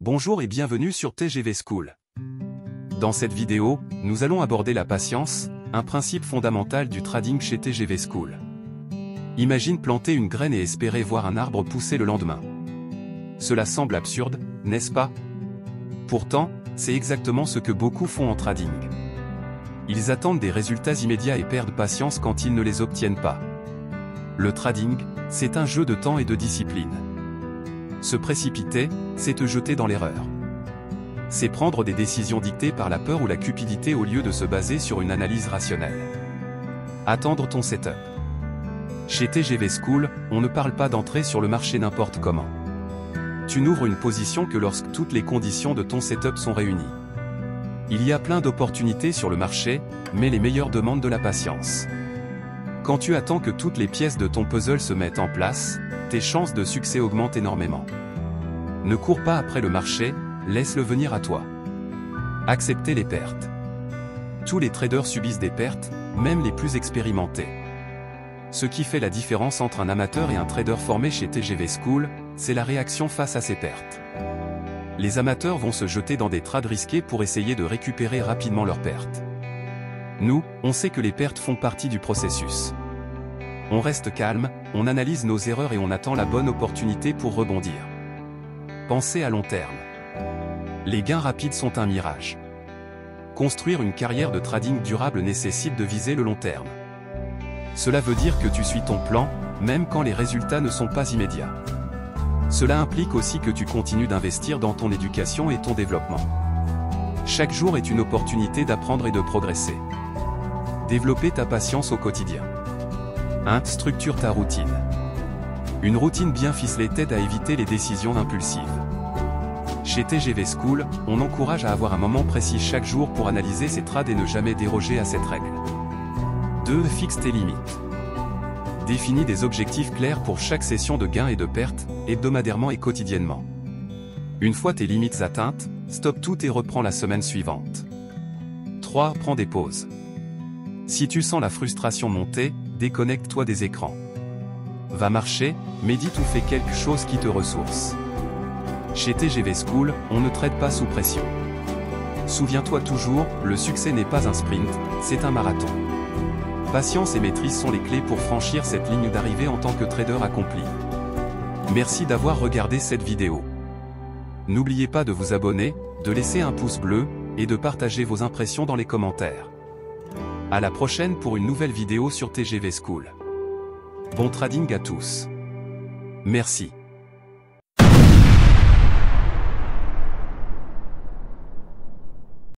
Bonjour et bienvenue sur TGV School. Dans cette vidéo, nous allons aborder la patience, un principe fondamental du trading chez TGV School. Imagine planter une graine et espérer voir un arbre pousser le lendemain. Cela semble absurde, n'est-ce pas? Pourtant, c'est exactement ce que beaucoup font en trading. Ils attendent des résultats immédiats et perdent patience quand ils ne les obtiennent pas. Le trading, c'est un jeu de temps et de discipline. Se précipiter, c'est te jeter dans l'erreur. C'est prendre des décisions dictées par la peur ou la cupidité au lieu de se baser sur une analyse rationnelle. Attendre ton setup. Chez TGV School, on ne parle pas d'entrer sur le marché n'importe comment. Tu n'ouvres une position que lorsque toutes les conditions de ton setup sont réunies. Il y a plein d'opportunités sur le marché, mais les meilleures demandent de la patience. Quand tu attends que toutes les pièces de ton puzzle se mettent en place, tes chances de succès augmentent énormément. Ne cours pas après le marché, laisse-le venir à toi. Accepter les pertes. Tous les traders subissent des pertes, même les plus expérimentés. Ce qui fait la différence entre un amateur et un trader formé chez TGV School, c'est la réaction face à ces pertes. Les amateurs vont se jeter dans des trades risqués pour essayer de récupérer rapidement leurs pertes. Nous, on sait que les pertes font partie du processus. On reste calme, on analyse nos erreurs et on attend la bonne opportunité pour rebondir. Pensez à long terme. Les gains rapides sont un mirage. Construire une carrière de trading durable nécessite de viser le long terme. Cela veut dire que tu suis ton plan, même quand les résultats ne sont pas immédiats. Cela implique aussi que tu continues d'investir dans ton éducation et ton développement. Chaque jour est une opportunité d'apprendre et de progresser. Développer ta patience au quotidien. 1. Structure ta routine. Une routine bien ficelée t'aide à éviter les décisions impulsives. Chez TGV School, on encourage à avoir un moment précis chaque jour pour analyser ses trades et ne jamais déroger à cette règle. 2. Fixe tes limites. Définis des objectifs clairs pour chaque session de gains et de pertes, hebdomadairement et quotidiennement. Une fois tes limites atteintes, stoppe tout et reprends la semaine suivante. 3. Prends des pauses. Si tu sens la frustration monter, déconnecte-toi des écrans. Va marcher, médite ou fais quelque chose qui te ressource. Chez TGV School, on ne trade pas sous pression. Souviens-toi toujours, le succès n'est pas un sprint, c'est un marathon. Patience et maîtrise sont les clés pour franchir cette ligne d'arrivée en tant que trader accompli. Merci d'avoir regardé cette vidéo. N'oubliez pas de vous abonner, de laisser un pouce bleu, et de partager vos impressions dans les commentaires. À la prochaine pour une nouvelle vidéo sur TGV School. Bon trading à tous. Merci.